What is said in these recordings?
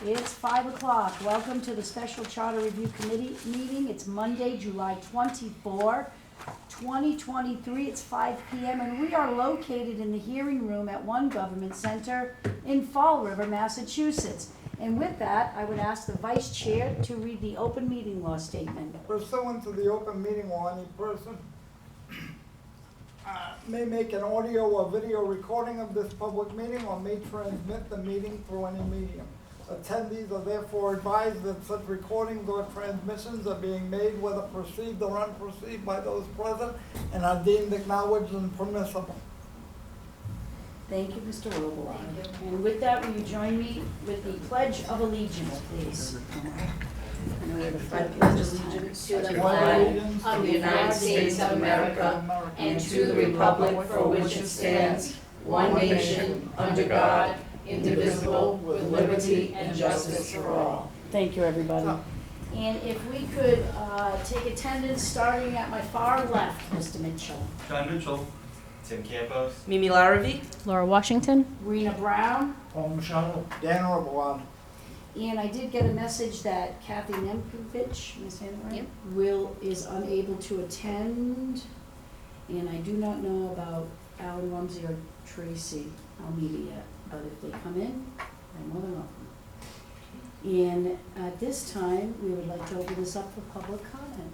It's 5 o'clock. Welcome to the Special Charter Review Committee meeting. It's Monday, July 24, 2023. It's 5 p.m. and we are located in the hearing room at One Government Center in Fall River, Massachusetts. And with that, I would ask the Vice Chair to read the open meeting law statement. Pursuant to the open meeting law, any person may make an audio or video recording of this public meeting or may transmit the meeting through any medium. Attendees are therefore advised that such recordings or transmissions are being made, whether perceived or unperceived, by those present and are deemed acknowledged and permissible. Thank you, Mr. Robillard. And with that, will you join me with the Pledge of Allegiance, please? I know where the flag is. I pledge allegiance to the flag of the United States of America and to the republic for which it stands, one nation, under God, indivisible, with liberty and justice for all. Thank you, everybody. And if we could take attendance starting at my far left, Mr. Mitchell. John Mitchell. Tim Campos. Mimi Larrabee. Laura Washington. Rena Brown. Paul Machado. Dan Robillard. And I did get a message that Kathy Nemkovich, Ms. Hanwright, is unable to attend. And I do not know about Alan Rumsey or Tracy Almeida yet, but if they come in, they're more than welcome. And at this time, we would like to open this up for public comment.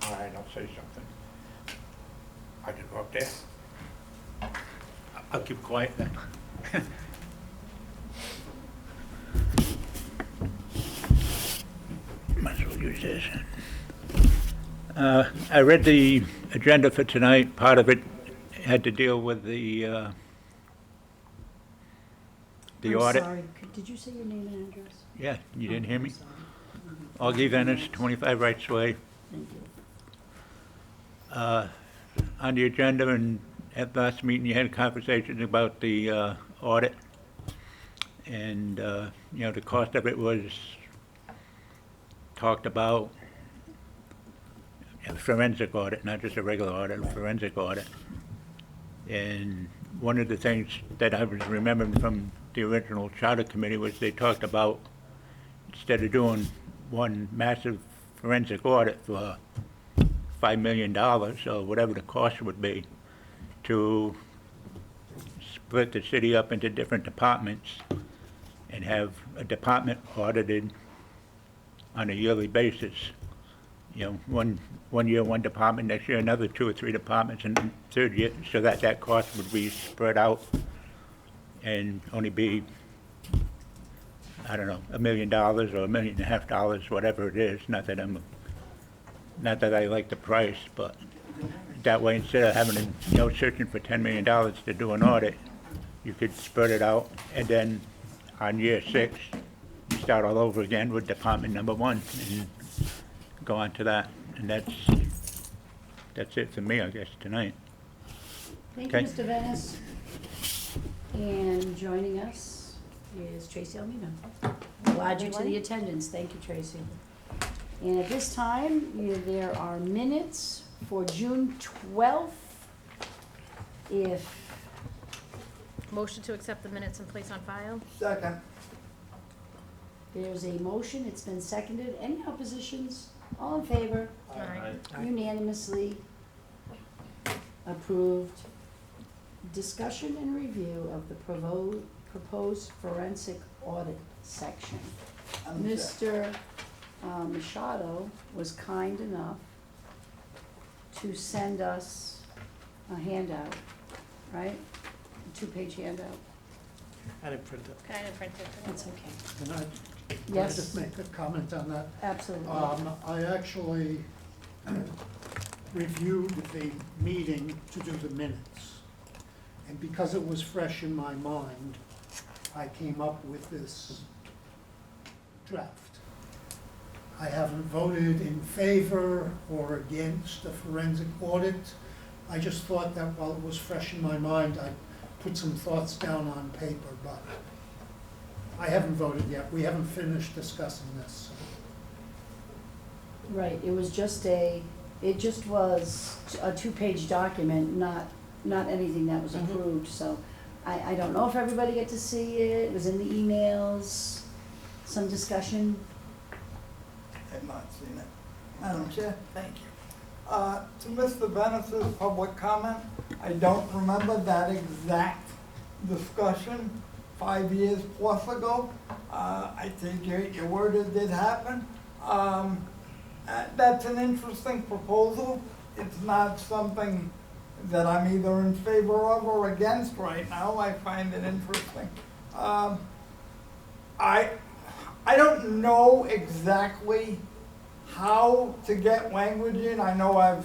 All right, I'll say something. I can go up there. I'll keep quiet then. Might as well use this. I read the agenda for tonight. Part of it had to deal with the I'm audit. sorry, did you say your name and address? Yeah, you didn't hear I'm me? sorry. Augie Venice, 25 Wrights Way. Thank you. On the agenda, and at last meeting, you had a conversation about the audit, and the cost of it was talked about. A forensic audit, not just a regular audit, a forensic audit. And one of the things that I was remembering from the original charter committee was they talked about, instead of doing one massive forensic audit for $5 million or whatever the cost would be, to split the city up into different departments and have a department audited on a yearly basis. One year one department, next year another 2 or 3 departments, and third year, so that cost would be spread out and only be, I don't know, $1 million or $1.5 million, whatever it is. Not that I like the price, but that way, instead of having searching for $10 million to do an audit, you could spread it out, and then on year 6, you start all over again with department number 1 and go on to that. And that's it for me, I guess, tonight. Thank you, Okay. Mr. Venice. And joining us is Tracy Almeida. We'll add you to the attendance. Thank you, Tracy. And at this time, there are minutes for June 12th. If Motion to accept the minutes and place on file. Second. there's a motion, it's been seconded. Any oppositions? All in favor? Aye. Unanimously approved. Discussion and review of the proposed forensic audit section. Mr. Machado was kind enough to send us a handout, right? A 2-page handout. I didn't print it. Kind of printed. That's okay. Can I Yes, just make a comment on that? absolutely. I actually reviewed the meeting to do the minutes. And because it was fresh in my mind, I came up with this draft. I haven't voted in favor or against a forensic audit. I just thought that while it was fresh in my mind, I'd put some thoughts down on paper, but I haven't voted yet. We haven't finished discussing this. Right, it just was a 2-page document, not anything that was approved, so I don't know if everybody got to see it, it was in the emails, some discussion. I've not seen it. Madam Chair, thank you. To Mr. Venice's public comment, I don't remember that exact discussion 5 years plus ago. I think your word, it did happen. That's an interesting proposal. It's not something that I'm either in favor of or against right now. I find it interesting. I don't know exactly how to get language in. I know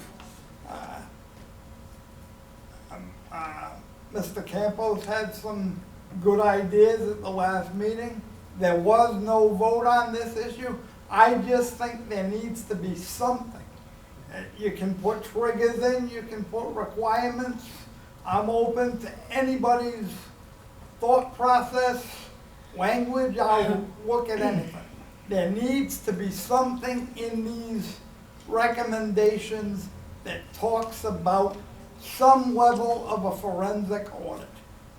Mr. Campos had some good ideas at the last meeting. There was no vote on this issue. I just think there needs to be something. You can put triggers in, you can put requirements. I'm open to anybody's thought process, language, I'll look at anything. There needs to be something in these recommendations that talks about some level of a forensic audit.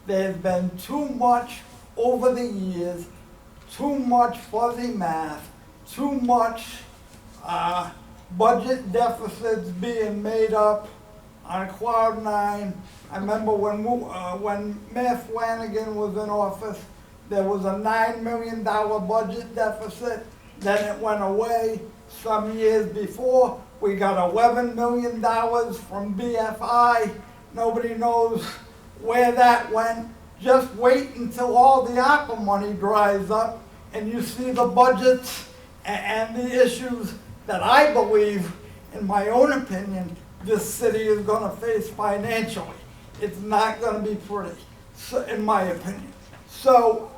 There's been too much over the years, too much fuzzy math, too much budget deficits being made up on cloud nine. I remember when Mayor Flanagan was in office, there was a $9 million budget deficit, then it went away. Some years before, we got $11 million from BFI. Nobody knows where that went. Just wait until all the ARPA money dries up and you see the budgets and the issues that I believe, in my own opinion, this city is gonna face financially. It's not gonna be pretty, so, in my opinion. So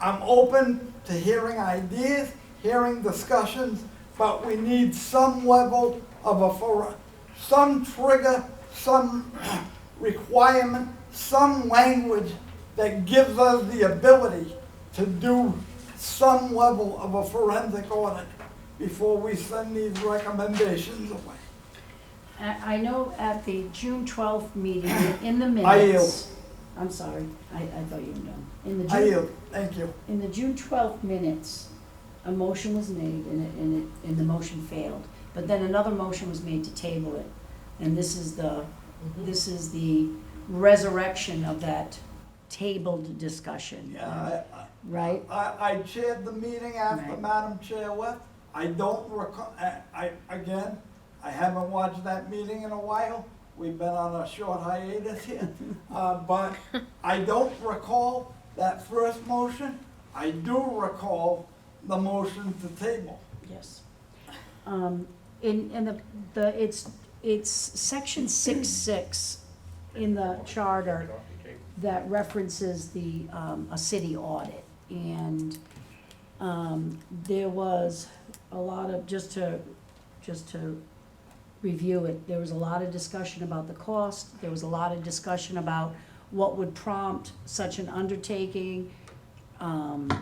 I'm open to hearing ideas, hearing discussions, but we need some level of some trigger, some requirement, some language that gives us the ability to do some level of a forensic audit before we send these recommendations away. I know at the June 12th meeting, in the I yield. minutes. I'm sorry, I thought you were done. In the I June, yield, thank you. in the June 12th minutes, a motion was made and the motion failed. But then another motion was made to table it. And this is the resurrection of that tabled discussion. Yeah, Right? I chaired the meeting after Right. Madam Chair left. I don't recall, again, I haven't watched that meeting in a while. We've been on a short hiatus here. But I don't recall that first motion. I do recall the motion to table. Yes. In it's section 6.6 in the charter that references a city audit. And there was a lot of, just to review it, there was a lot of discussion about the cost, there was a lot of discussion about what would prompt such an undertaking, and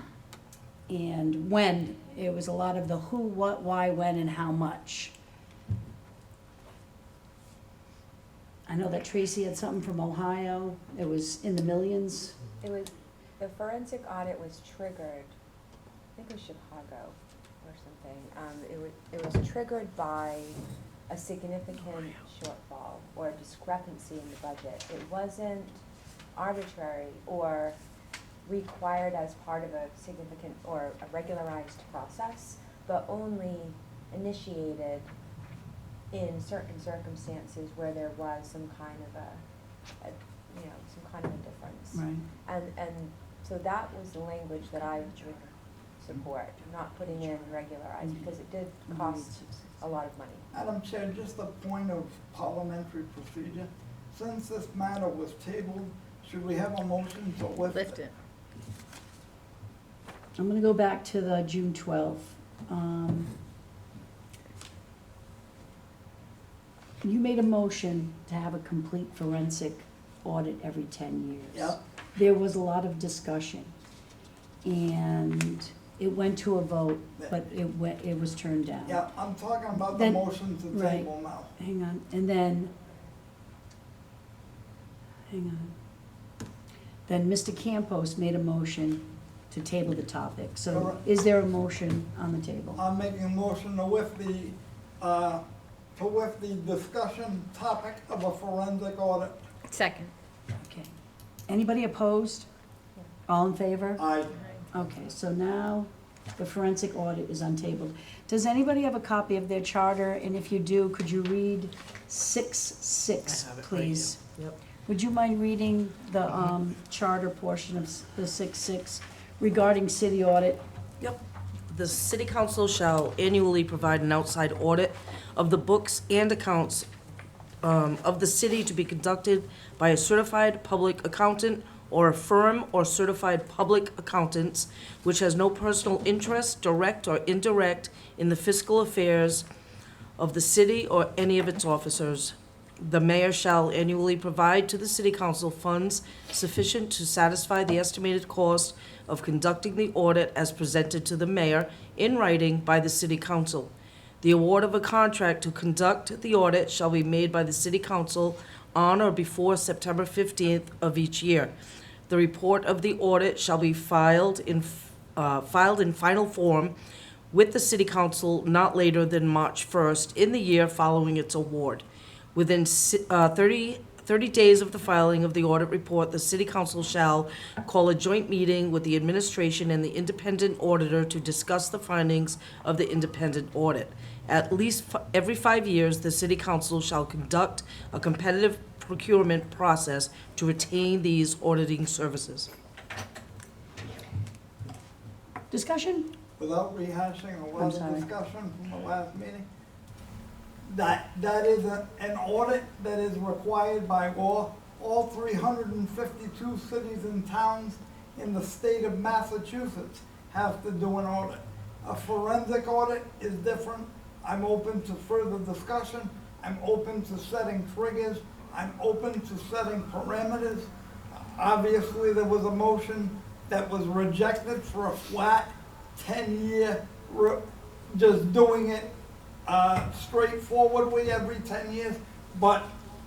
when. It was a lot of the who, what, why, when, and how much. I know that Tracy had something from Ohio, it was in the millions. It was, the forensic audit was triggered, I think it was Chicago or something. It was triggered by a significant shortfall or discrepancy in the budget. It wasn't arbitrary or required as part of a significant or a regularized process, but only initiated in certain circumstances where there was some kind of a difference. Right. And so that was the language that I would support, not putting in regularized, because it did cost a lot of money. Madam Chair, just a point of parliamentary procedure. Since this matter was tabled, should we have a motion to lift it? Lift it. I'm gonna go back to the June 12th. You made a motion to have a complete forensic audit every 10 years. Yep. There was a lot of discussion, and it went to a vote, but it was turned down. Yeah, I'm talking about the Then- motion to right. table now. Hang on, and then then Mr. Campos made a motion to table the topic. So Correct. is there a motion on the table? I'm making a motion to lift the discussion topic of a forensic audit. Second. Okay. Anybody opposed? All in favor? Aye. Okay, so now the forensic audit is untabled. Does anybody have a copy of their charter? And if you do, could you read 6.6, please? Yep. Would you mind reading the charter portion of the 6.6 regarding city audit? Yep. The city council shall annually provide an outside audit of the books and accounts of the city to be conducted by a certified public accountant or a firm or certified public accountants which has no personal interest, direct or indirect, in the fiscal affairs of the city or any of its officers. The mayor shall annually provide to the city council funds sufficient to satisfy the estimated cost of conducting the audit as presented to the mayor in writing by the city council. The award of a contract to conduct the audit shall be made by the city council on or before September 15th of each year. The report of the audit shall be filed in final form with the city council not later than March 1st in the year following its award. Within 30 days of the filing of the audit report, the city council shall call a joint meeting with the administration and the independent auditor to discuss the findings of the independent audit. At least every 5 years, the city council shall conduct a competitive procurement process to retain these auditing services. Discussion? Without rehashing a I'm lot sorry. of discussion from the last meeting, that is an audit that is required by law. All 352 cities and towns in the state of Massachusetts have to do an audit. A forensic audit is different. I'm open to further discussion. I'm open to setting triggers. I'm open to setting parameters. Obviously, there was a motion that was rejected for a flat 10-year, just doing it straightforwardly every 10 years. But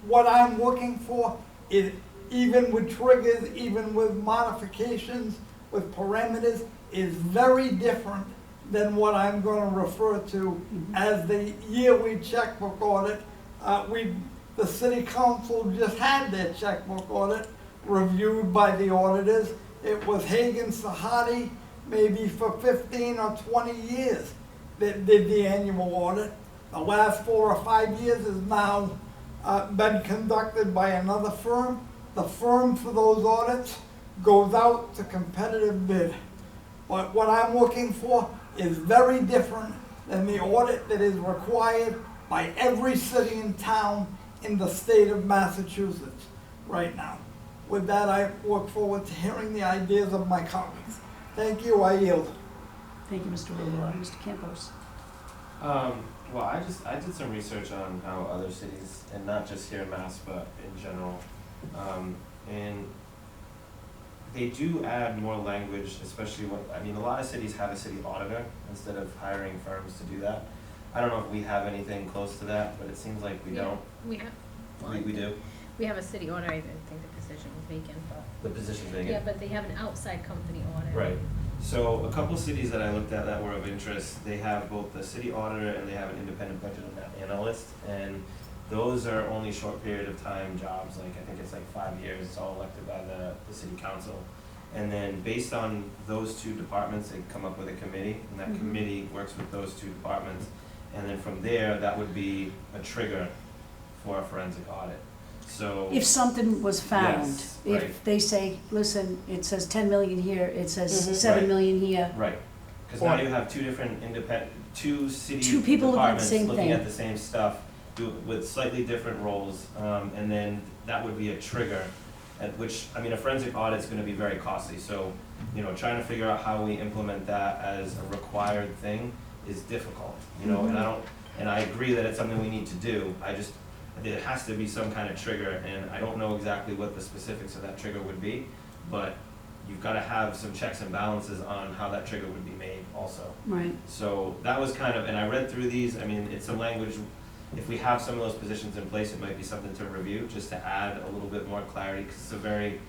what I'm looking for is, even with triggers, even with modifications, with parameters, is very different than what I'm going to refer to as the yearly checkbook audit. The city council just had their checkbook audit reviewed by the auditors. It was Hagan Sahadi, maybe for 15 or 20 years, that did the annual audit. The last 4 or 5 years has now been conducted by another firm. The firm for those audits goes out to competitive bid. But what I'm looking for is very different than the audit that is required by every city and town in the state of Massachusetts right now. With that, I look forward to hearing the ideas of my colleagues. Thank you, I yield. Thank you, Mr. Willoughby. Mr. Campos? Well, I did some research on how other cities, and not just here in Mass, but in general, and they do add more language, especially when, a lot of cities have a city auditor instead of hiring firms to do that. I don't know if we have anything close to that, but it seems like we don't. We have, We do? we have a city auditor, I think the position was vacant, but, The position's vacant? yeah, but they have an outside company audit. Right. So a couple cities that I looked at that were of interest, they have both the city auditor and they have an independent budget analyst. And those are only short period of time jobs, like I think it's like 5 years, it's all elected by the city council. And then based on those two departments, they come up with a committee, and that committee works with those two departments. And then from there, that would be a trigger for a forensic audit. So If something was found, Yes, right. if they say, listen, it says 10 million here, it says Mhm. 7 Right. million here, right, because now you have two different two city Two people looking at the departments same looking thing. at the same stuff, with slightly different roles, and then that would be a trigger. At which, a forensic audit is going to be very costly. So, trying to figure out how we implement that as a required thing is difficult. And I agree that it's something we need to do. It has to be some kind of trigger, and I don't know exactly what the specifics of that trigger would be, but you've got to have some checks and balances on how that trigger would be made also. right? So that was and I read through these, it's some language, if we have some of those positions in place, it might be something to review, just to add a little bit more clarity, because it's a very,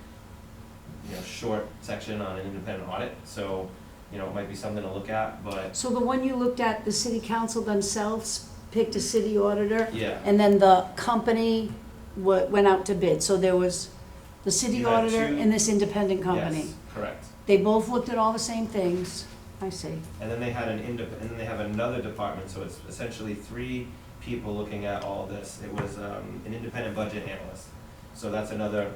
short section on an independent audit, so, it might be something to look at, but, So the one you looked at, the city council themselves picked a city auditor, yeah. and then the company went out to bid. So there was the city You had auditor two- and this independent company. Yes, correct. They both looked at all the same things. I see. And then they had and then they have another department, so it's essentially 3 people looking at all this. It was, an independent budget analyst. So that's another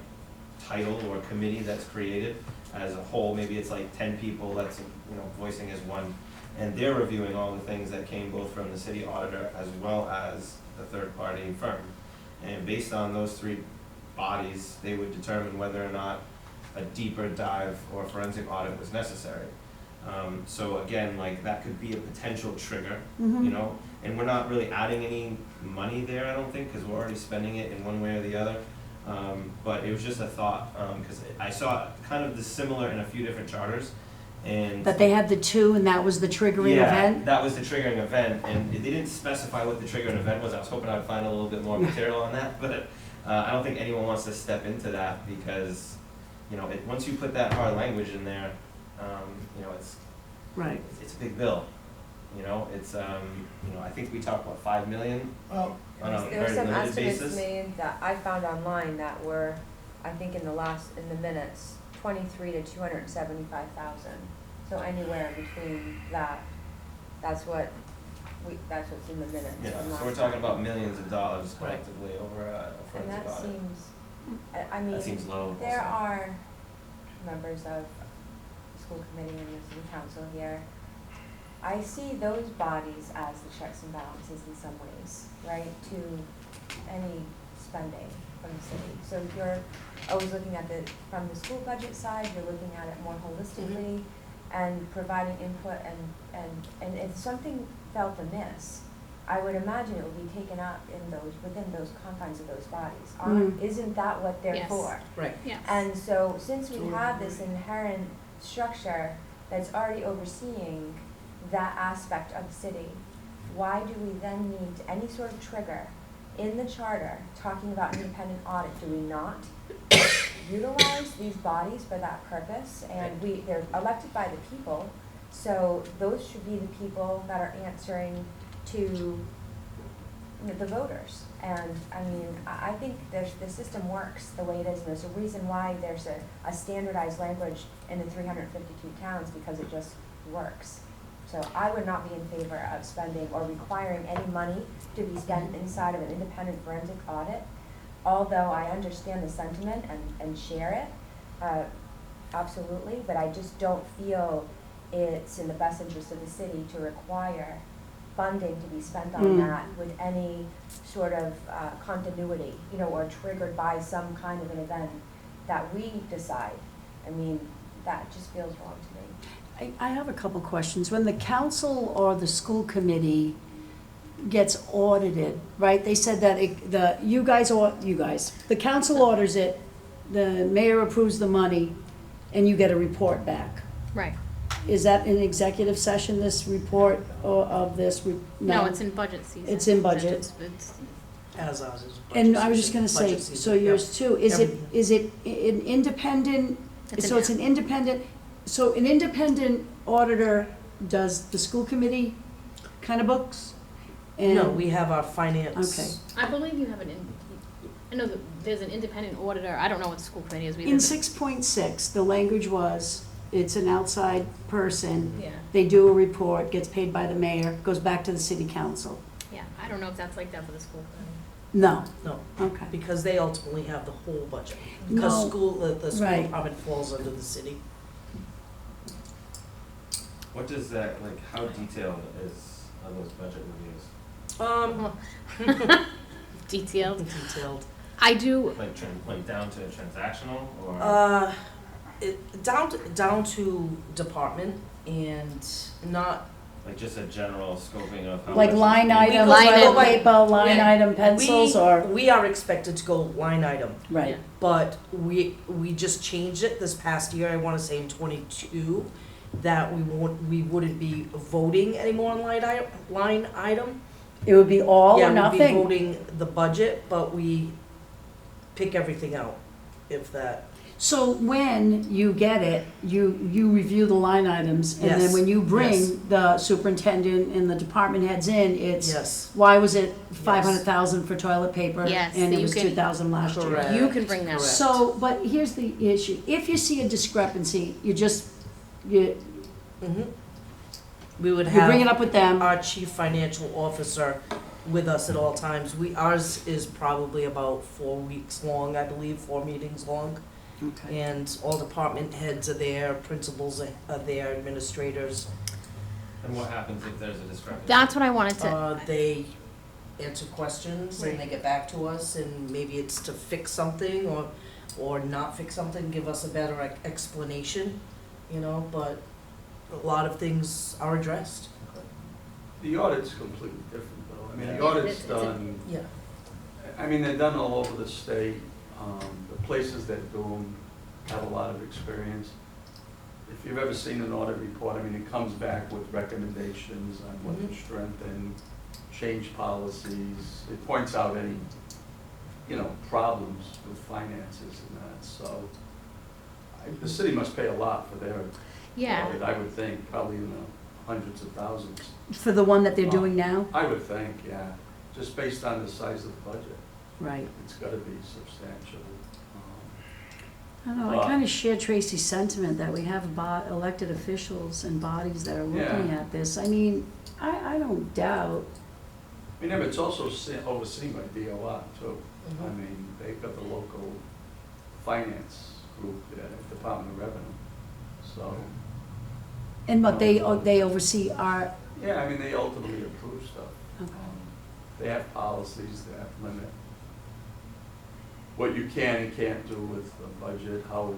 title or committee that's created as a whole. Maybe it's like 10 people that's, voicing as one. And they're reviewing all the things that came both from the city auditor as well as the third-party firm. And based on those 3 bodies, they would determine whether or not a deeper dive or forensic audit was necessary. So again, like, that could be a potential trigger, Mhm. and we're not really adding any money there, I don't think, because we're already spending it in one way or the other. But it was just a thought, because I saw kind of the similar in a few different charters, and. That they had the 2 and that was the triggering Yeah, event? that was the triggering event, and they didn't specify what the triggering event was. I was hoping I'd find a little bit more material on that, but I don't think anyone wants to step into that because, once you put that hard language in there, it's Right. it's a big bill. It's I think we talked about 5 million Well, on a There were very some limited estimates basis. made that I found online that were, I think in the minutes, 23 to 275,000. So anywhere between that, that's what's in the minutes Yeah, from last so we're talking time. about millions of dollars collectively over a And forensic that audit. seems, I That mean, seems low. there also. are members of school committee and the city council here. I see those bodies as the checks and balances in some ways, right, to any spending from the city. So if you're always looking at from the school budget side, you're looking at it more holistically and providing input and if something felt amiss, I would imagine it would be taken up within those confines of those bodies. Isn't that what they're Yes. for? Right. Yes. And so since we have this inherent structure that's already overseeing that aspect of the city, why do we then need any sort of trigger in the charter talking about independent audit? Do we not utilize these bodies for that purpose? And they're elected by the people, so those should be the people that are answering to the voters. And I mean, I think the system works the way it is, and there's a reason why there's a standardized language in the 352 towns, because it just works. So I would not be in favor of spending or requiring any money to be spent inside of an independent forensic audit, although I understand the sentiment and share it, absolutely, but I just don't feel it's in the best interest of the city to require funding to be spent on that with any sort of continuity, or triggered by some kind of an event that we decide. I mean, that just feels wrong to me. I have a couple questions. When the council or the school committee gets audited, right? They said that the council orders it, the mayor approves the money, and you get a report back. Right. Is that in executive session, this report of this? No, it's in budget season. It's in budget. It's As ours is. And I was just gonna say, budget season, so yep. yours too, is it an independent, so it's an independent, so an independent auditor does the school committee kind of books? And- No, we have our finance. Okay. I believe you have I know that there's an independent auditor, I don't know what the school committee is. In 6.6, the language was, it's an outside person, Yeah, they do a report, gets paid by the mayor, goes back to the city council. yeah, I don't know if that's like that for the school committee. No, No, okay. because they ultimately have the whole budget. No, Because the school right. department falls under the city. What does that, how detailed are those budget reviews? Detailed. Detailed. I do, Like down to transactional or? Down to department and not. Like just a general scoping of how much? like is line being- item, Line toilet item. paper, line Yeah. item pencils, or, We are expected to go line item, right. but we just changed it this past year, I wanna say in '22, that we wouldn't be voting anymore on line item. It would be all or Yeah, we'd be nothing? voting the budget, but we pick everything out, if that. So when you get it, you review the line items, and then Yes, when you yes. bring the superintendent and the department heads in, it's, Yes. why was it 500,000 for toilet paper? Yes, And so it you was can- 2,000 last year. Correct. You can bring that. Correct. So, but here's the issue, if you see a discrepancy, you Mhm. We would bring it have up with them. our chief financial officer with us at all times. Ours is probably about 4 weeks long, I believe, 4 meetings long. Okay. And all department heads are there, principals are there, administrators. And what happens if there's a discrepancy? That's what I wanted to, They answer questions and they get back to us, and maybe it's to fix something or not fix something, give us a better explanation, but a lot of things are addressed. The audit's completely different though. I mean, the Yeah. audit's It's a- done, Yeah. I mean, they're done all over the state. The places that do them have a lot of experience. If you've ever seen an audit report, I mean, it comes back with recommendations on what to strengthen, change policies. It points out any, problems with finances and that, so. The city must pay a lot for their yeah. audit, I would think, probably in the hundreds of thousands. For the one that they're doing now? I would think, yeah, just based on the size of the budget, Right. it's gotta be substantial. I don't know, I Well- kind of share Tracy's sentiment that we have elected officials and bodies that are looking Yeah. at this. I mean, I don't doubt, I mean, it's also overseen by DOR too. I Mhm. mean, they've got the local finance group there, Department of Revenue, so, and but they oversee our, yeah, I mean, they ultimately approve stuff. okay. They have policies that limit what you can and can't do with the budget, how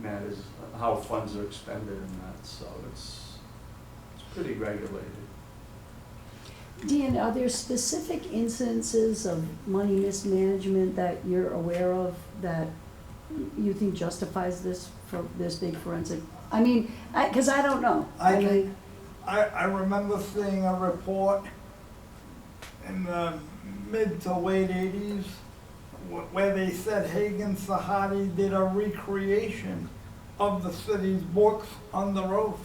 matters, how funds are expended and that, so it's pretty regulated. Dean, are there specific instances of money mismanagement that you're aware of that you think justifies this for this big forensic? I mean, because I don't know. I remember seeing a report in the mid to late 80s where they said Hagen Sahadi did a recreation of the city's books on the roof.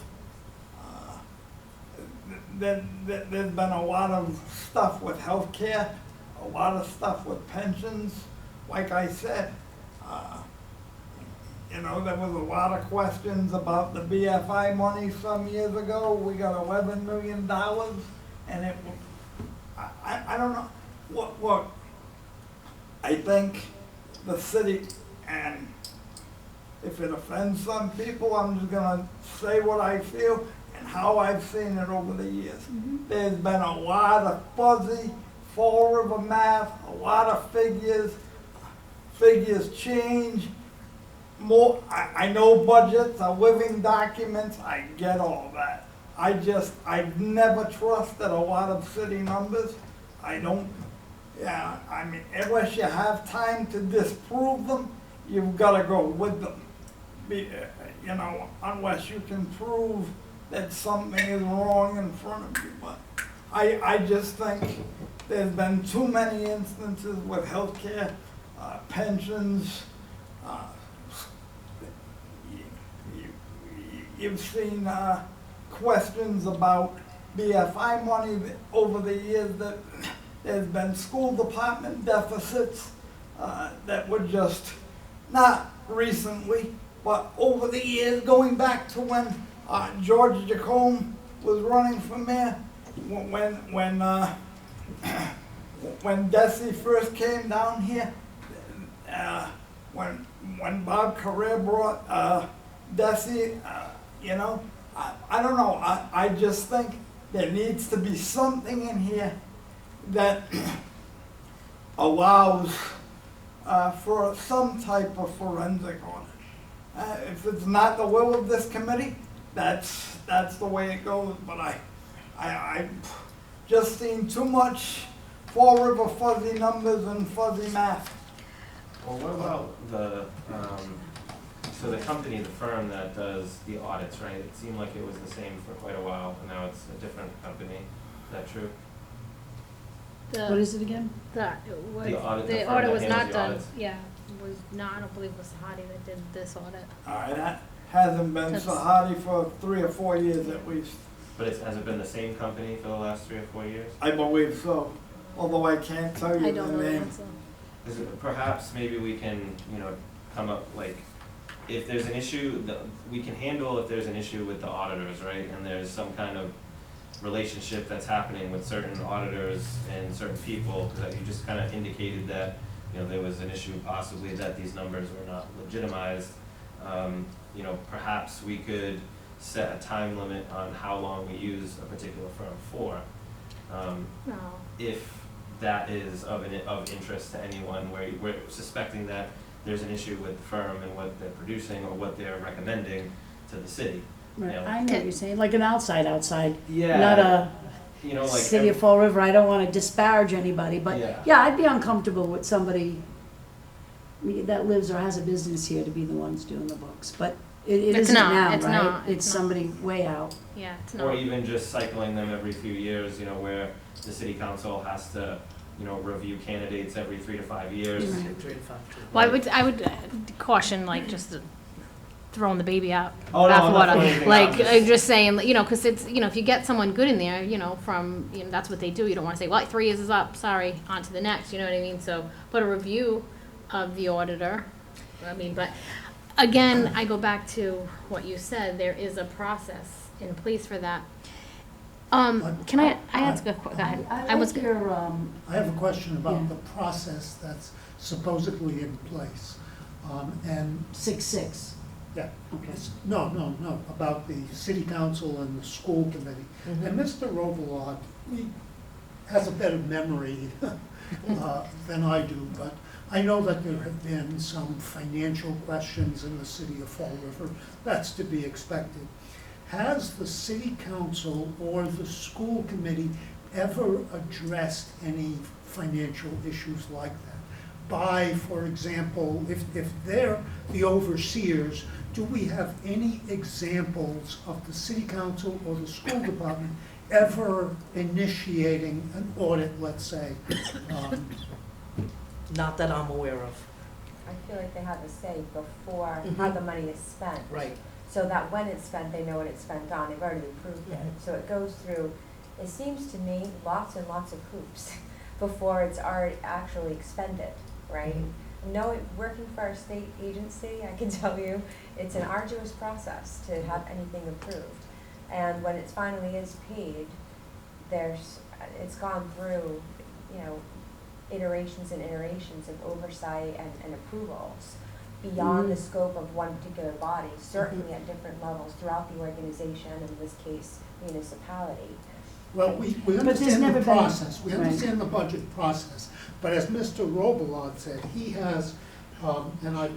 There's been a lot of stuff with healthcare, a lot of stuff with pensions. Like I said, there was a lot of questions about the BFI money some years ago. We got $11 million, and it, I don't know, look, I think the city, and if it offends some people, I'm just gonna say what I feel and how I've seen it over the years. There's been a lot of fuzzy Fall River math, a lot of figures change. I know budgets are living documents, I get all that. I've never trusted a lot of city numbers. I don't, I mean, unless you have time to disprove them, you've gotta go with them. Unless you can prove that something is wrong in front of you, but I just think there's been too many instances with healthcare, pensions, you've seen questions about BFI money over the years that there's been school department deficits that were just, not recently, but over the years, going back to when George Jacome was running for mayor, when Desi first came down here, when Bob Carrere brought Desi, I don't know, I just think there needs to be something in here that allows for some type of forensic audit. If it's not the will of this committee, that's the way it goes, but I just seen too much Fall River fuzzy numbers and fuzzy math. Well, what about so the company, the firm that does the audits, right? It seemed like it was the same for quite a while, and now it's a different company. Is that true? What is it again? The, it was, The audit- the the firm audit that was handles not the done, audits. yeah, was not, I don't believe it was Sahadi that did this audit. That hasn't been That's- Sahadi for 3 or 4 years at least. But has it been the same company for the last 3 or 4 years? I believe so, although I can't tell I you don't the know the name. answer. Is it, perhaps maybe we can, come up, like, if there's an issue, we can handle if there's an issue with the auditors, right? And there's some kind of relationship that's happening with certain auditors and certain people, because you just kind of indicated that, there was an issue possibly that these numbers were not legitimized. Perhaps we could set a time limit on how long we use a particular firm for. No, If that is of interest to anyone, where we're suspecting that there's an issue with the firm and what they're producing or what they're recommending to the city. Right, Yeah. I know what you're saying, like an outside, Yeah. not a Like city of Fall River. I don't wanna disparage anybody, but Yeah. yeah, I'd be uncomfortable with somebody that lives or has a business here to be the ones doing the books, but it It's isn't not, now, it's right? not, It's it's not. somebody way out. yeah, it's Or not. even just cycling them every few years, where the city council has to, review candidates every 3 to 5 years. Right. Well, I would caution, like, just throwing the baby out, Oh, no, I'm not throwing bathwater. anything Like, out, I'm just saying, cause it's, if you get someone good in there, from, that's what they do, you don't wanna say, well, 3 years is up, sorry, on to the next, you know what I mean? So, but a review of the auditor, but again, I go back to what you said, there is a process in place for that. Can I ask go ahead. I was like your, I have a question Yeah. about the process that's supposedly in place. And, 6-6, yeah, okay. no, about the city council and the school committee. And Mr. Rovalod, he has a better memory than I do, but I know that there have been some financial questions in the city of Fall River. That's to be expected. Has the city council or the school committee ever addressed any financial issues like that? By, for example, if they're the overseers, do we have any examples of the city council or the school department ever initiating an audit, let's say? Not that I'm aware of. I feel like they have a say before how the money is spent. Right. So that when it's spent, they know what it's spent on, they've already approved it. Mhm. So it goes through, it seems to me, lots and lots of hoops before it's already actually expended, right? Working for a state agency, I can tell you, it's an arduous process to have anything approved. And when it finally is paid, it's gone through, iterations and iterations of oversight and approvals beyond the scope of one particular body, certainly at different levels throughout the organization, in this case, municipality. Well, we there's understand never the been- process, we right. understand the budget process, but as Mr. Robalod said, he has, and I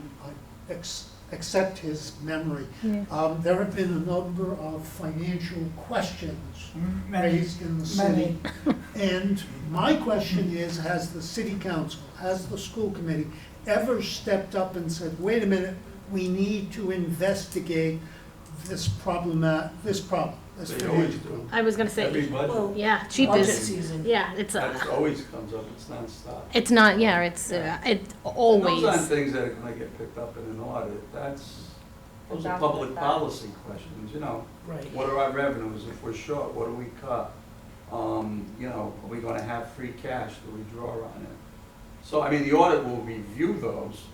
accept his memory, there have been a number of financial questions raised in the city. And my question is, has the city council, has the school committee ever stepped up and said, wait a minute, we need to investigate this problem, this They always financial do. problem? I was gonna Every say, budget, yeah, cheap Budget is, season. yeah, it's that always comes up, it's nonstop. it's not, yeah, it's, it And always. those aren't things that are gonna get picked up in an audit, those are Exactly. public policy questions, Right. What are our revenues if we're short, what do we cut? Are we gonna have free cash, do we draw on it? So, the audit will review those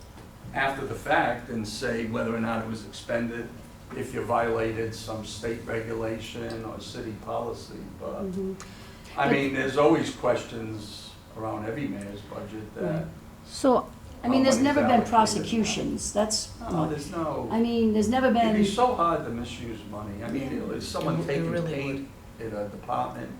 after the fact and say whether or not it was expended, if you violated some state regulation or city policy, but, there's always questions around every mayor's budget that, So, There's money's never been allocated. prosecutions, that's, no, there's no. there's never It'd be been, so hard to misuse money. Is someone It taking really paint in a department?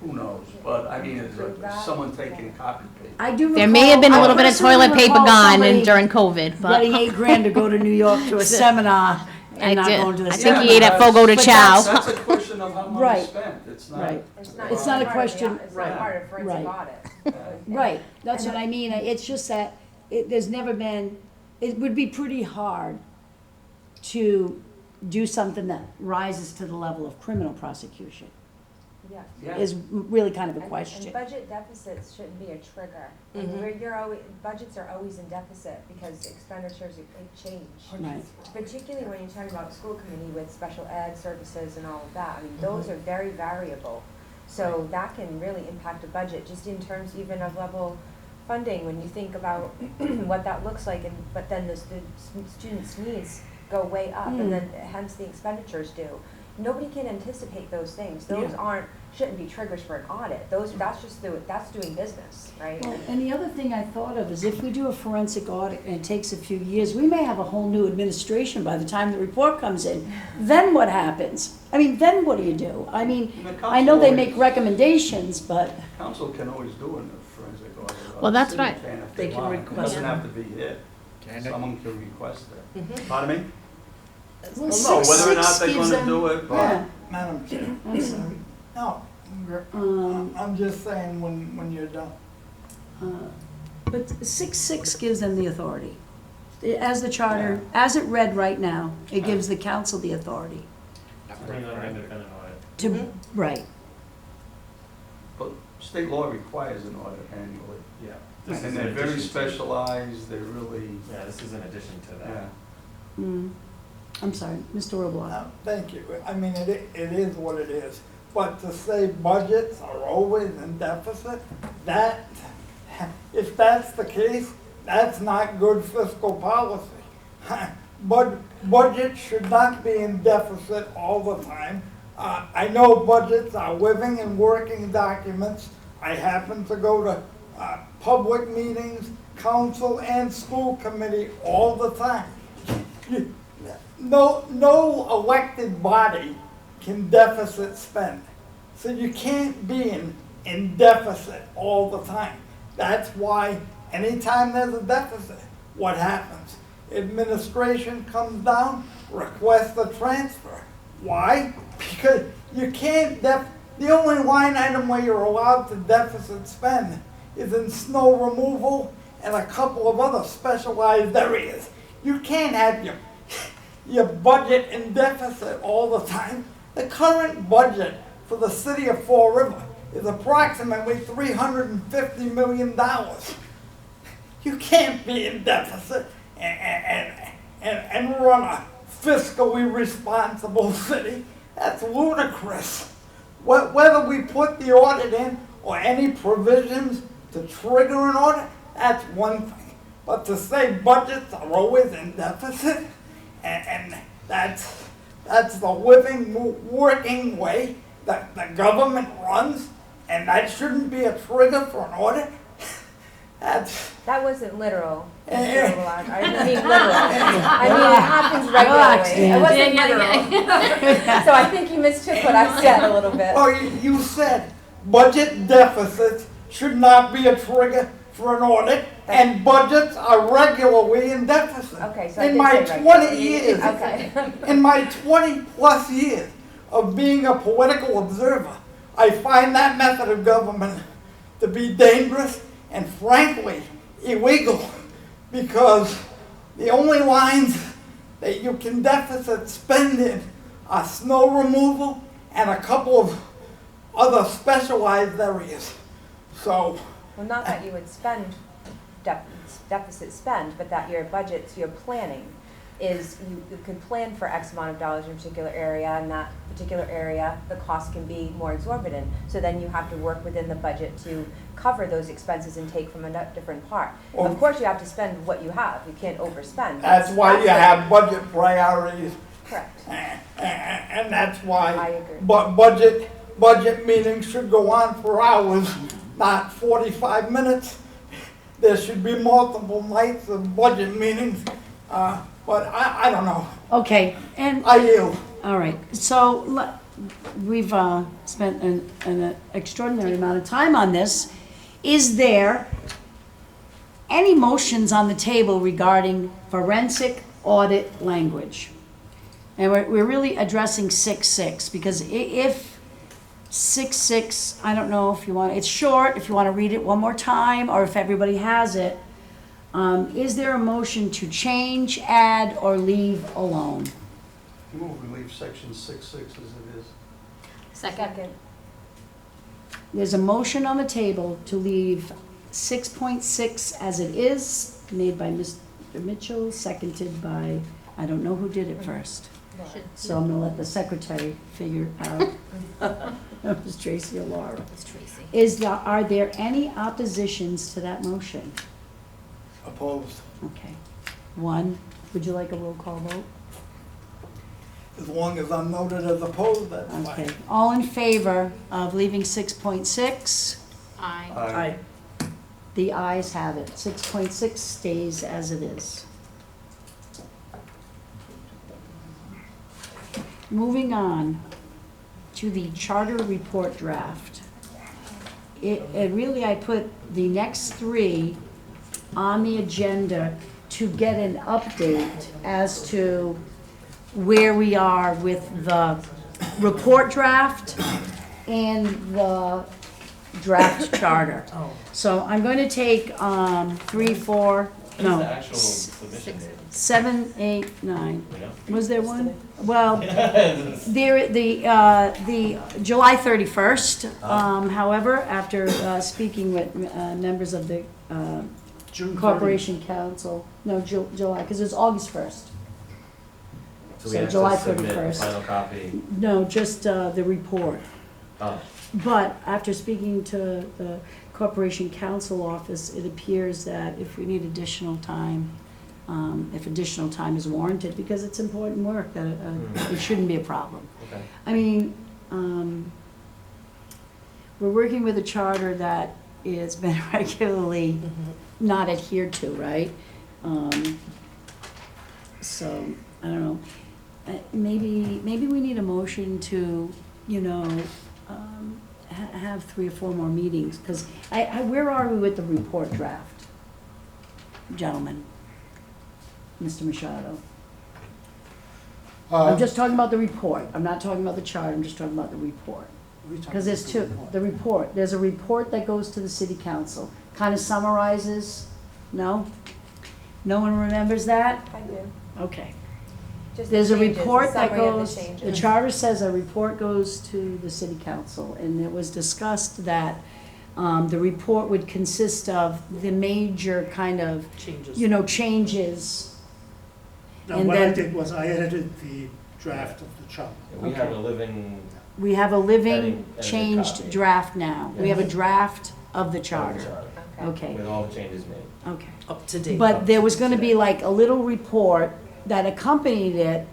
Who knows? But, is someone taking copy paste? I do recall. there may have been a I little bit of personally toilet paper recall gone somebody during COVID, but getting $8,000 to go to New York to a seminar I and not did. going to the I seminar. think he ate at Fogo de But Chao. That's a question of how money's Right. spent. It's not. Right. It's It's not a part of the- question- It's right. not part of forensic Right. audit. Right, that's what I mean, it's just that, there's never been, it would be pretty hard to do something that rises to the level of criminal prosecution. Yes. Yeah. is really kind of a And question. budget deficits shouldn't be a trigger. Like, you're always, budgets are always in deficit because expenditures change. Right. Particularly when you're talking about school committee with special ed services and all of that. I mean, those are very variable. So that can really impact a budget, just in terms even of level funding, when you think about what that looks like, and, but then the students' needs go way up, and then hence the expenditures do. Nobody can anticipate those things. Those shouldn't be triggers for an audit. That's doing business, right? Well, and the other thing I thought of is if we do a forensic audit and it takes a few years, we may have a whole new administration by the time the report comes in. Then what happens? I mean, then what do you do? I mean, I know they make recommendations, but. Council can always do a forensic audit. Well, that's The city right. can if They can want. request It doesn't it. have to be here. Can it? Someone can request it. Mhm. Pardon me? Well, Well, no, whether or not six they're gives gonna them- do it, but. Yeah, Madam Chair. I'm sorry. No, I'm just saying when you're done. But 6.6 gives them the authority. As the charter, as it read right now, it gives the council the authority Depending on the independent audit. to, right. But state law requires an audit annually. Yeah. This is And in they're very addition to- specialized, they're really, Yeah, this is in addition to yeah. that. I'm sorry, Mr. Roblox. Thank you. I mean, it is what it is. But to say budgets are always in deficit, that, if that's the case, that's not good fiscal policy. But budgets should not be in deficit all the time. I know budgets are living and working documents. I happen to go to public meetings, council and school committee all the time. No elected body can deficit spend. So you can't be in deficit all the time. That's why anytime there's a deficit, what happens? Administration comes down, requests a transfer. Why? Because you can't the only line item where you're allowed to deficit spend is in snow removal and a couple of other specialized areas. You can't have your budget in deficit all the time. The current budget for the city of Fall River is approximately $350 million. You can't be in deficit and run a fiscally responsible city. That's ludicrous. Whether we put the audit in or any provisions to trigger an audit, that's one thing. But to say budgets are always in deficit, and that's the living, working way that the government runs, and that shouldn't be a trigger for an audit, That wasn't literal. Eh. I didn't mean literal. I mean, it happens regularly. It wasn't literal. So I think you mistook what I said a little bit. Oh, you said budget deficits should not be a trigger for an audit, and budgets are regularly in deficit. Okay, so I In did my say 20 regularly. years, Okay. in my 20-plus years of being a political observer, I find that method of government to be dangerous and frankly illegal, because the only lines that you can deficit spend in are snow removal and a couple of other specialized areas. So, Well, not that you would spend deficit spend, but that your budgets, your planning is, you could plan for X amount of dollars in a particular area, and that particular area, the cost can be more exorbitant. So then you have to work within the budget to cover those expenses and take from a different part. Well, Of course, you have to spend what you have. You can't overspend. that's why you have budget priorities, Correct. and that's why I agree. budget meetings should go on for hours, not 45 minutes. There should be multiple nights of budget meetings, but I don't know. Okay, and, I yield. all right, so we've spent an extraordinary amount of time on this. Is there any motions on the table regarding forensic audit language? And we're really addressing 6.6, because if 6.6, I don't know if you want, it's short, if you want to read it one more time, or if everybody has it. Is there a motion to change, add, or leave alone? I move we leave section 6.6 as it is. Second. Second. there's a motion on the table to leave 6.6 as it is, made by Mr. Mitchell, seconded by, I don't know who did it first. Should- So I'm gonna let the secretary figure out. That was Tracy or Laura. It's Tracy. Are there any oppositions to that motion? Opposed. Okay. One, would you like a roll call vote? As long as I'm noted as opposed, that's Okay. fine. All in favor of leaving 6.6? I, Aye. The ayes have it. 6.6 stays as it is. Moving on to the charter report draft. It really, I put the next three on the agenda to get an update as to where we are with the report draft and the draft charter. Oh. So I'm going to take 3, 4, What's the no, actual submission date, 7, 8, 9. you know? Was there one? Well, the July 31st, however, after speaking with members of the June 30th. Corporation Council, no, July, because it's August 1st. So we So have July to submit a 31st. final copy. No, just the report. Oh, But after speaking to the Corporation Council office, it appears that if we need additional time, if additional time is warranted, because it's important work, that it shouldn't be a problem. okay. I mean, we're working with a charter that is been regularly not adhered to, right? So, I don't know, maybe we need a motion to, you know, have 3 or 4 more meetings, because where are we with the report draft, gentlemen? Mr. Machado? I'm just talking about the report, I'm not talking about the chart, I'm just talking about the report. Because there's two, the report, there's a report that goes to the city council, kind of summarizes, no? No one remembers that? I do. Okay. Just the There's a changes, report the that summary of the goes, the changes. charter says a report goes to the city council, and it was discussed that the report would consist of the major kind of, Changes. you know, changes. Now, And what I then- did was I edited the draft of the chart. We have Okay. a living, We have a living, Edited changed copy. draft now. We have a Yes. draft of the charter charter. Okay. Okay, with all the changes made. okay. Up to date. But there was gonna be like a little report that accompanied it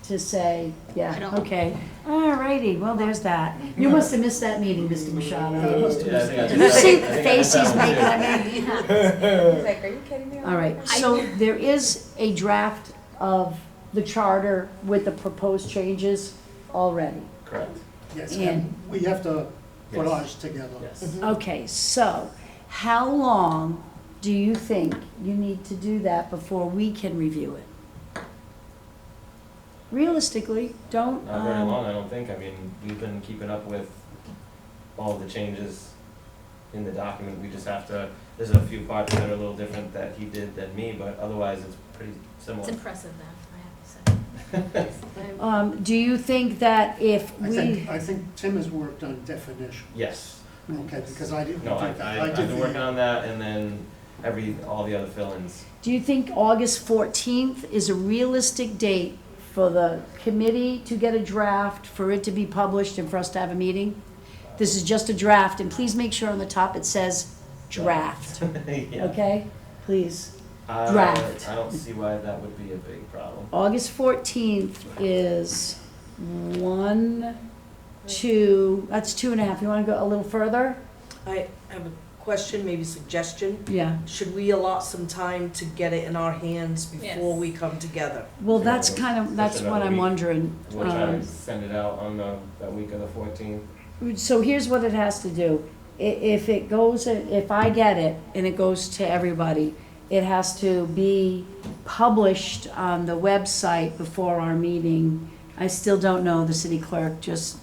to say, I yeah, don't- okay, all righty, well, there's that. You must have missed that meeting, Mr. Machado. You must have Yeah, I missed think I it. did Did you that. see I the think I face did he's that one making too. at me? He's like, are you kidding me? All right, so there is a draft of the charter with the proposed changes already. Correct, Yes, And- and we have to put Yes. ours together. yes. Okay, so how long do you think you need to do that before we can review it? Realistically, don't, Not very long, I don't think. I mean, we've been keeping up with all the changes in the document. We just have to, there's a few parts that are a little different that he did than me, but otherwise it's pretty it's similar. impressive then, I have to say. do you think that if we, I think Tim has worked on definition, Yes. okay, because I didn't do No, that. I've did been the- working on that and then all the other fill-ins. do you think August 14th is a realistic date for the committee to get a draft, for it to be published, and for us to have a meeting? This is just a draft, and please make sure on the top it says draft, Yeah. okay? Please. Draft. I don't see why that would be a big problem. August 14th is 1, 2, that's 2.5. You want to go a little further? I have a question, maybe suggestion. Yeah. Should we allot some time to get it in our hands before Yes. we come together? Well, that's kind of, that's what I'm wondering. We'll try to send it out on that week of the 14th. So here's what it has to do. If it goes, if I get it and it goes to everybody, it has to be published on the website before our meeting. I still don't know, the city clerk just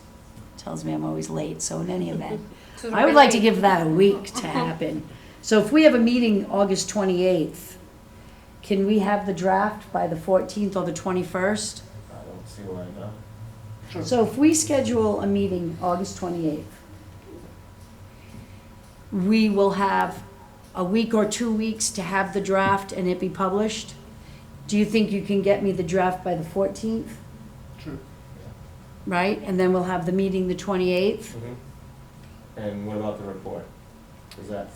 tells me I'm always late, so in any event. So I would like to really- give that a week to happen. So if we have a meeting August 28th, can we have the draft by the 14th or the 21st? I don't see why not. Sure. So if we schedule a meeting August 28th, we will have a week or 2 weeks to have the draft and it be published. Do you think you can get me the draft by the 14th, Sure. right? And then we'll have the meeting the 28th? And what about the report? Is that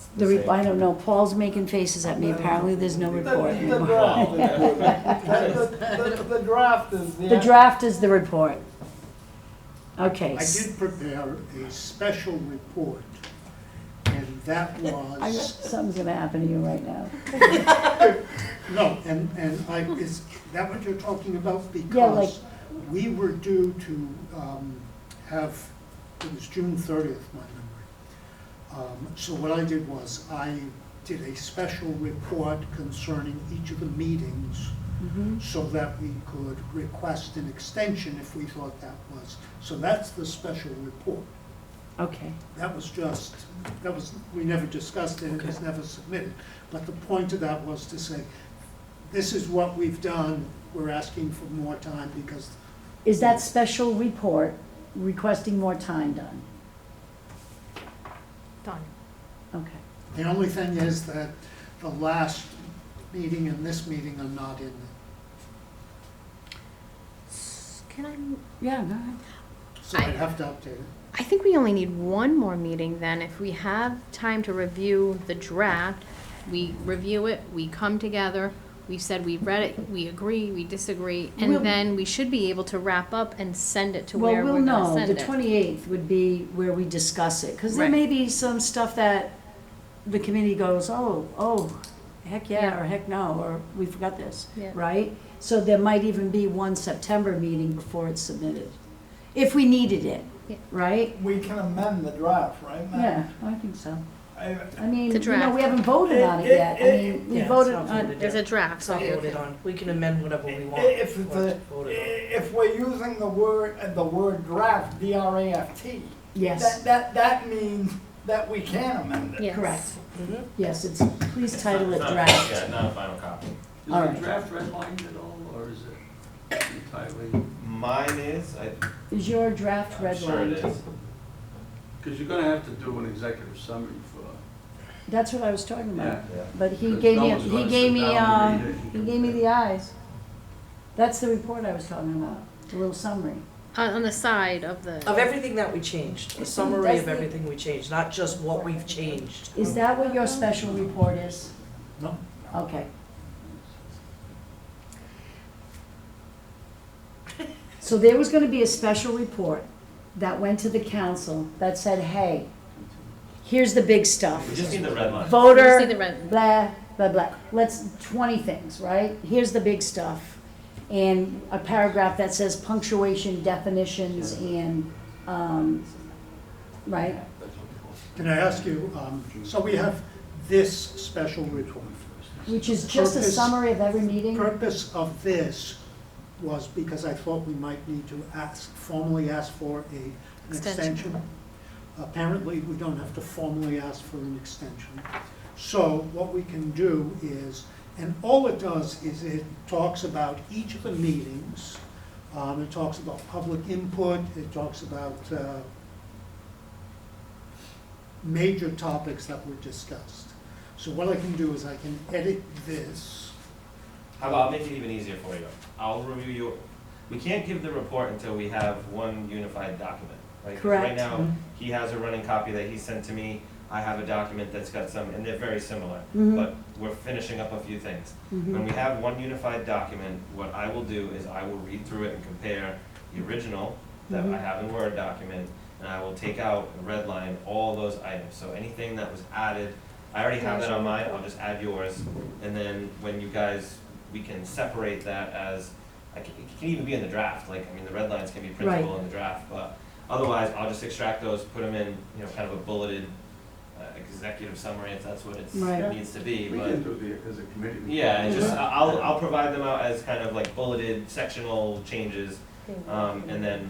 I don't know, Paul's making faces at me, apparently there's no report. The draft is the. The draft is the report. Okay. I did prepare a special report, and that was, Something's gonna happen to you right now. no, and is that what you're talking about? Yeah, like- Because we were due to have, it was June 30th, my memory. So what I did was, I did a special report concerning each of the meetings, Mhm. so that we could request an extension if we thought that was, so that's the special report. Okay, That was, we never discussed it, it was never submitted. But the point of that was to say, this is what we've done, we're asking for more time because. is that special report requesting more time done? Done. Okay. The only thing is that the last meeting and this meeting are not in there. Can I? Yeah, go ahead. So I'd have to update it. I think we only need one more meeting then. If we have time to review the draft, we review it, we come together, we said we read it, we agree, we disagree, and We'll- then we should be able to wrap up and send it to Well, where we'll we're gonna know, send the it. 28th would be where we discuss it, because there Right. may be some stuff that the committee goes, oh, heck yeah, Yeah. or heck no, or we forgot this, Yeah. right? So there might even be one September meeting before it's submitted, if we needed it, Yeah. right? We can amend the draft, right? Matt? Yeah, I think so. I- I mean, The you know, draft. we haven't voted on it yet, I mean, we Yeah, it's voted not on, voted There's a draft, so. It's not voted on. We can amend whatever we want. If it's Once a, voted on. if we're using the word draft, D-R-A-F-T, yes, that means that we can amend it. Yes. correct, Mhm. yes, it's, please title it Not- draft. Yeah, not a final copy. Is All the right. draft redlined at all, or is it entirely? Mine is, Is your draft I'm red sure it line? is. Because you're gonna have to do an executive summary for, That's what I was talking about. yeah. But he Because gave no me, one's he gonna gave sit me, down and read it. he gave me the eyes. That's the report I was talking about, the little summary. On the side of the. Of everything that we changed, a summary That's of the- everything we changed, not just what we've changed. Is that what your special report is? No? Okay. So there was gonna be a special report that went to the council that said, hey, here's the big stuff. We just need the red line. We just Voter, need the red- blah, blah, blah. Let's, 20 things, right? Here's the big stuff. And a paragraph that says punctuation, definitions, and, right? Can I ask you, so we have this special report. Which is just a Purpose- summary of every meeting? Purpose of this was because I thought we might need to formally ask for an Extension. extension. Apparently, we don't have to formally ask for an extension. So what we can do is, and all it does is it talks about each of the meetings. It talks about public input, it talks about major topics that were discussed. So what I can do is I can edit this. How about, I'll make it even easier for you. I'll review your, we can't give the report until we have one unified document, right? 'Cause Correct. Right now, he has a running copy that he sent to me. I have a document that's got some, and they're very similar, Mhm. but we're finishing up a few things. When we have one unified document, what I will do is I will read through it and compare the original that I have in Word document, and I will take out and redline all those items. So anything that was added, I already have that on mine, I'll just add yours. And then when you guys, we can separate that as, it can even be in the draft, like, I mean, the red lines can be printable in the draft, but otherwise, I'll just extract those, put them in, you know, kind of a bulleted executive summary, if that's what Right. it needs to be, We but. can do the, as a committee. we Yeah, can and do just, that. I'll provide them out as kind of like bulleted sectional changes, and then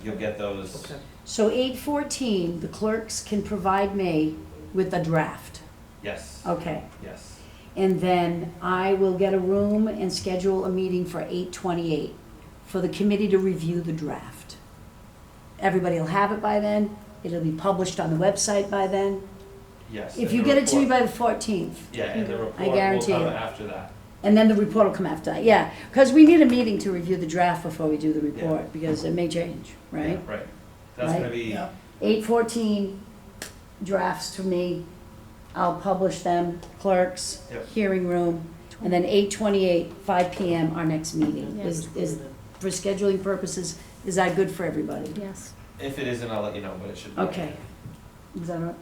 you'll get those. Okay. So 8:14, the clerks can provide me with a draft. Yes, Okay. yes. And then I will get a room and schedule a meeting for 8:28 for the committee to review the draft. Everybody will have it by then. It'll be published on the website by then. Yes. If and you the get it to me report- by the 14th, Yeah, and the report will guarantee come it. after that. and then the report will come after that, yeah. Because we need a meeting to review the draft before we do the report, because it may change, right? Yeah, right. That's Right. gonna be, Yeah. 8:14 drafts to me, I'll publish them, clerks, Yep. hearing room, and then 8:28, 5 PM, our next meeting. Yes. Is, for scheduling purposes, is that good for everybody? Yes, if it isn't, I'll let you know, but it should be. Okay. Is that right?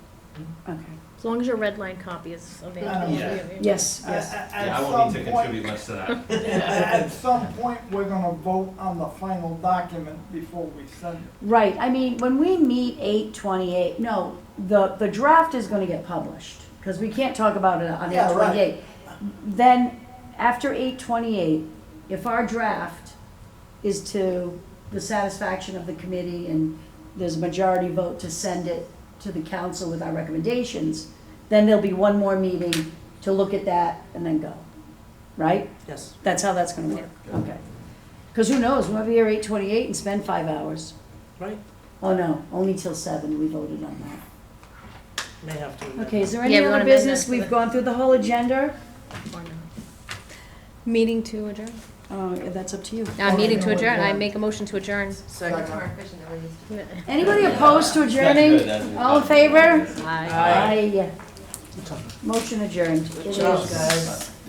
Okay. as long as your red line copy is available. Yeah. Yes, yes. Yeah, I won't need to contribute much to that. At some point, we're gonna vote on the final document before we send it. Right, I mean, when we meet 8:28, no, the draft is gonna get published, because we can't talk about it on Yeah, right. 8:28. Then, after 8:28, if our draft is to the satisfaction of the committee and there's a majority vote to send it to the council with our recommendations, then there'll be one more meeting to look at that and then go, right? Yes. That's how that's gonna work, okay. Because who knows, we'll be here 8:28 and spend 5 hours. Right, Oh, no, only till 7, we voted on that. may have to. Okay, is there Yeah, any we other wanna amend business? that. We've gone through the whole agenda. Or no. Meeting to adjourn. That's up to you. Meeting to adjourn, I make a motion to adjourn. Second. More efficient than we used to. Anybody opposed to That's adjourning? good, that's- All in favor? Aye. Aye. Motion adjourned. Good job, guys.